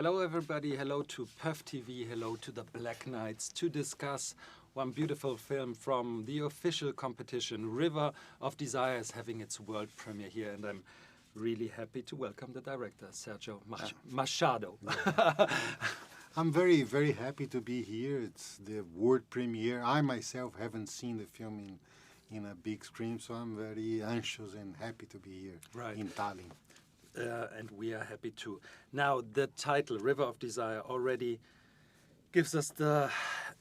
Hello everybody, hello to PÖFF TV, hello to the Black Knights to discuss one beautiful film from the official competition. River of Desire is having its world premiere here, and I'm really happy to welcome the director, Sérgio Machado. I'm very, very happy to be here. It's the world premiere. I myself haven't seen the film in a big screen, so I'm very anxious and happy to be here in Tallinn. And we are happy too. Now, the title, River of Desire, already gives us the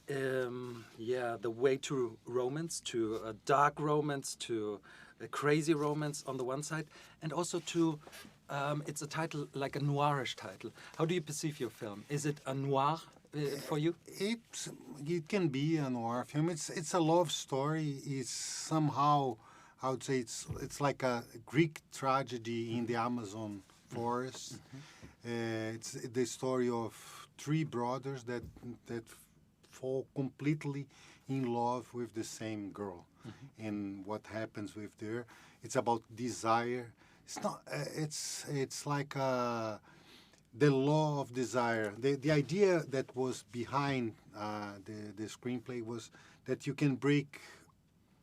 way to romance, to a dark romance, to a crazy romance on the one side, and also to, it's a title like a noirish title. How do you perceive your film? Is it a noir for you? It can be a noir film. It's a love story. It's somehow, I would say it's like a Greek tragedy in the Amazon forest. It's the story of three brothers that fall completely in love with the same girl, and what happens with there. It's about desire. It's not. It's like the law of desire. The idea that was behind the screenplay was that you can break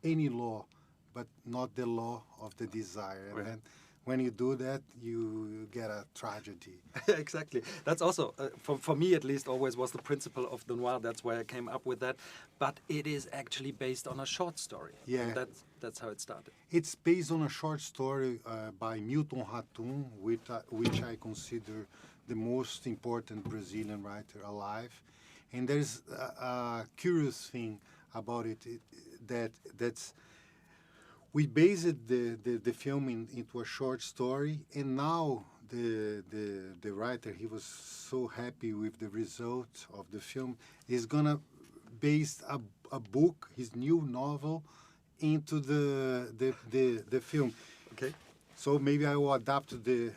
any law, but not the law of the desire. Right. And when you do that, you get a tragedy. Exactly. That's also, for me at least, always was the principle of the noir. That's why I came up with that. But it is actually based on a short story. Yeah. And that's how it started. It's based on a short story by Milton Hatoum, which I consider the most important Brazilian writer alive. And there's a curious thing about it, that's we based the film into a short story, and now the writer, he was so happy with the result of the film, is gonna base a book, his new novel, into the film. Okay. So maybe I will adapt to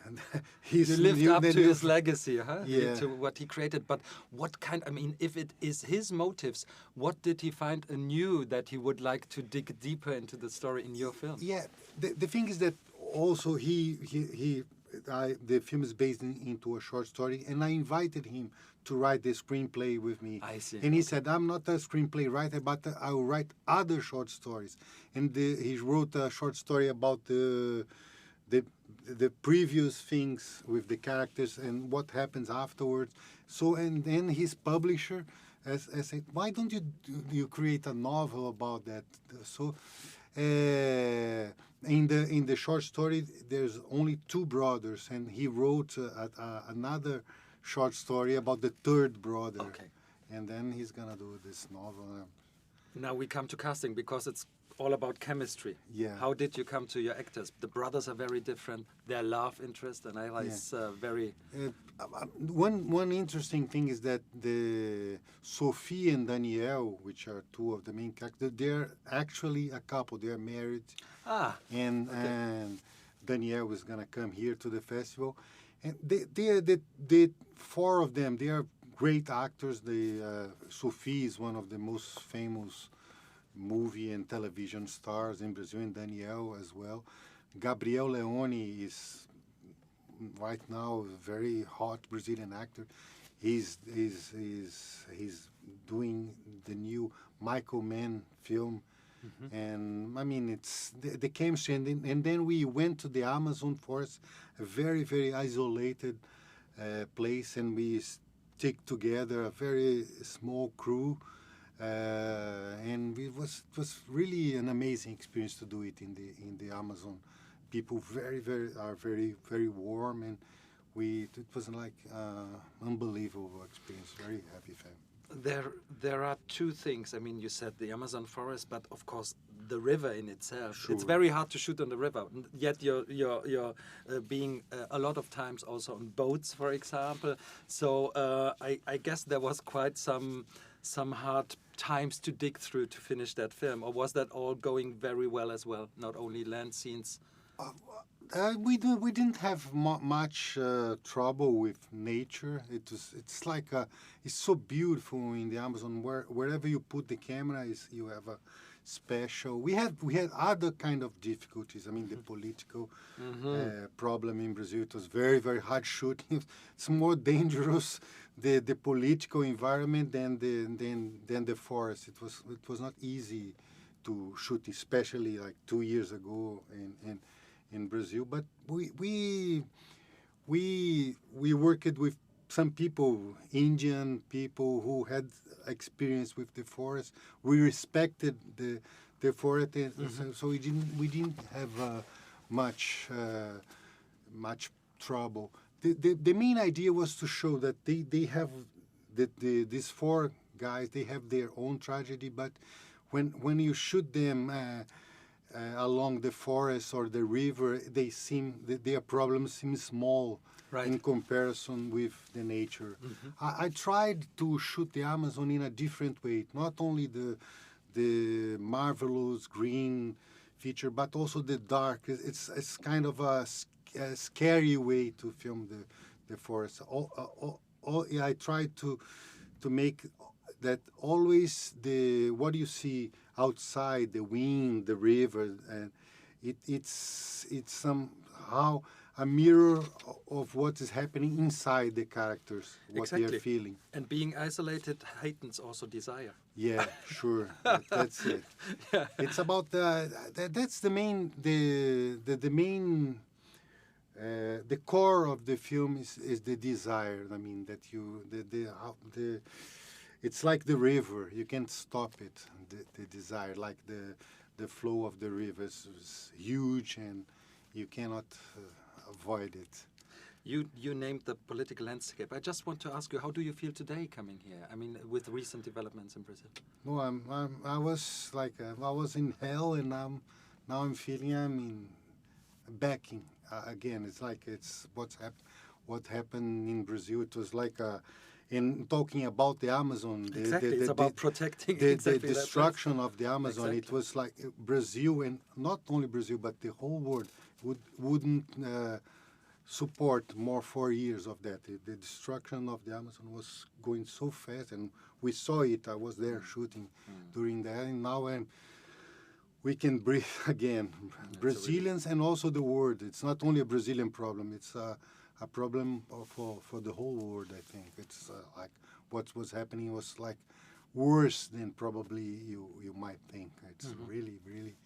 his. You lived up to his legacy, huh? Yeah. To what he created. But what kind? I mean, if it is his motives, what did he find anew that he would like to dig deeper into the story in your film? Yeah, the thing is that also the film is based into a short story, and I invited him to write the screenplay with me. I see. And he said, "I'm not a screenplay writer, but I will write other short stories." And he wrote a short story about the previous things with the characters and what happens afterwards. So, and then his publisher said, "Why don't you create a novel about that?" So, in the short story, there's only two brothers, and he wrote another short story about the third brother. Okay. And then he's gonna do this novel. Now we come to casting, because it's all about chemistry. Yeah. How did you come to your actors? The brothers are very different. Their love interest and Anaira is very... One interesting thing is that the Sophie and Daniel, which are two of the main characters, they're actually a couple. They're married. And Daniel is gonna come here to the festival. And the four of them, they are great actors. Sophie is one of the most famous movie and television stars in Brazil, and Daniel as well. Gabriel Leone is right now a very hot Brazilian actor. He's doing the new Michael Mann film. And I mean, it's the chemistry, and then we went to the Amazon forest, a very, very isolated place, and we stick together a very small crew. And it was really an amazing experience to do it in the Amazon. People are very warm, and it was like unbelievable experience. Very happy family. There are two things. I mean, you said the Amazon forest, but of course the river in itself. Sure. It's very hard to shoot on the river. Yet you're being a lot of times also on boats, for example. So I guess there was quite some hard times to dig through to finish that film, or was that all going very well as well? Not only land scenes. We didn't have much trouble with nature. It's so beautiful in the Amazon. Wherever you put the camera, you have a special. We had other kind of difficulties. I mean, the political problem in Brazil. It was very, very hard shooting. It's more dangerous the political environment than the forest. It was not easy to shoot, especially like 2 years ago in Brazil. But we worked with some people, Indian people who had experience with the forest. We respected the forest, so we didn't have much trouble. The main idea was to show that they have these four guys. They have their own tragedy, but when you shoot them along the forest or the river, their problems seem small. Right. In comparison with the nature. I tried to shoot the Amazon in a different way, not only the marvelous green feature, but also the dark. It's kind of a scary way to film the forest. I tried to make that always what you see outside, the wind, the river, and it's somehow a mirror of what is happening inside the characters, what they are feeling. And being isolated heightens also desire. Yeah, sure. That's it. Yeah. It's about that's the main the core of the film is the desire. I mean that it's like the river. You can't stop it. The desire, like the flow of the river is huge, and you cannot avoid it. You named the political landscape. I just want to ask you, how do you feel today coming here? I mean, with recent developments in Brazil. No, I was like I was in hell, and now I'm feeling backing again. It's like what happened in Brazil. It was like in talking about the Amazon. It's about protecting the destruction of the Amazon. Exactly. It was like Brazil, and not only Brazil, but the whole world wouldn't support more 4 years of that. The destruction of the Amazon was going so fast, and we saw it. I was there shooting during that, and now we can breathe again. Brazilians and also the world. It's not only a Brazilian problem. It's a problem for the whole world, I think. It's like what was happening was like worse than probably you might think. It's really, really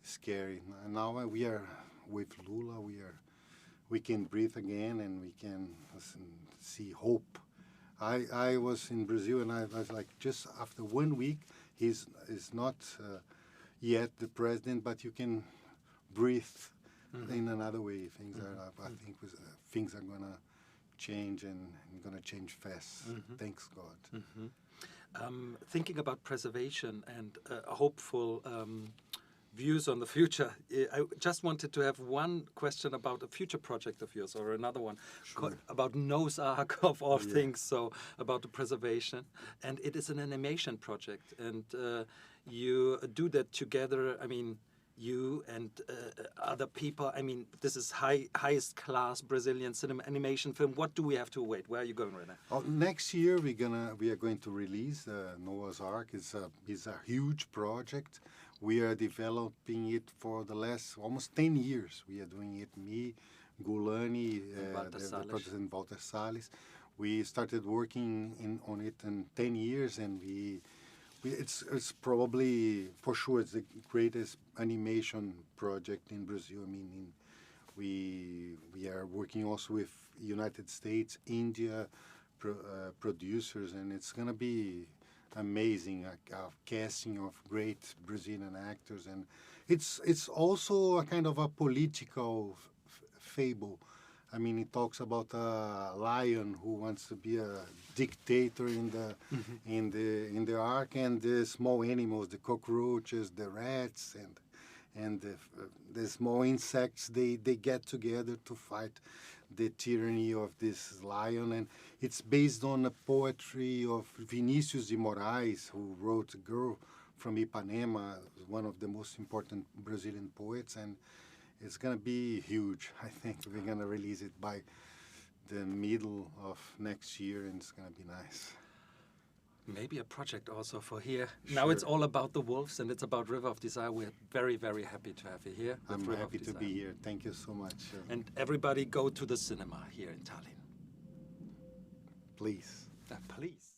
scary. And now we are with Lula. We can breathe again, and we can see hope. I was in Brazil, and I was like, just after 1 week, he's not yet the president, but you can breathe in another way. I think things are gonna change, and gonna change fast. Thanks God. Thinking about preservation and hopeful views on the future, I just wanted to have one question about a future project of yours, or another one about Noah's Ark of all things, so about the preservation. And it is an animation project, and you do that together. I mean, you and other people. I mean, this is highest class Brazilian cinema animation film. What do we have to wait? Where are you going right now? Next year we are going to release Noah's Ark. It's a huge project. We are developing it for the last almost 10 years. We are doing it, me, Gulani, the project, and Walter Salles. We started working on it in 10 years, and it's probably, for sure, it's the greatest animation project in Brazil. I mean, we are working also with United States, India producers, and it's going to be amazing, a casting of great Brazilian actors. And it's also a kind of a political fable. I mean, it talks about a lion who wants to be a dictator in the ark, and the small animals, the cockroaches, the rats, and the small insects. They get together to fight the tyranny of this lion, and it's based on a poetry of Vinícius de Moraes, who wrote "Girl from Ipanema," one of the most important Brazilian poets, and it's going to be huge. I think we're going to release it by the middle of next year, and it's going to be nice. Maybe a project also for here. Now it's all about the wolves and it's about River of Desire. We're very, very happy to have you here. I'm River happy of to Desire. be here. Thank you so much. And everybody go to the cinema here in Tallinn. Please. Please.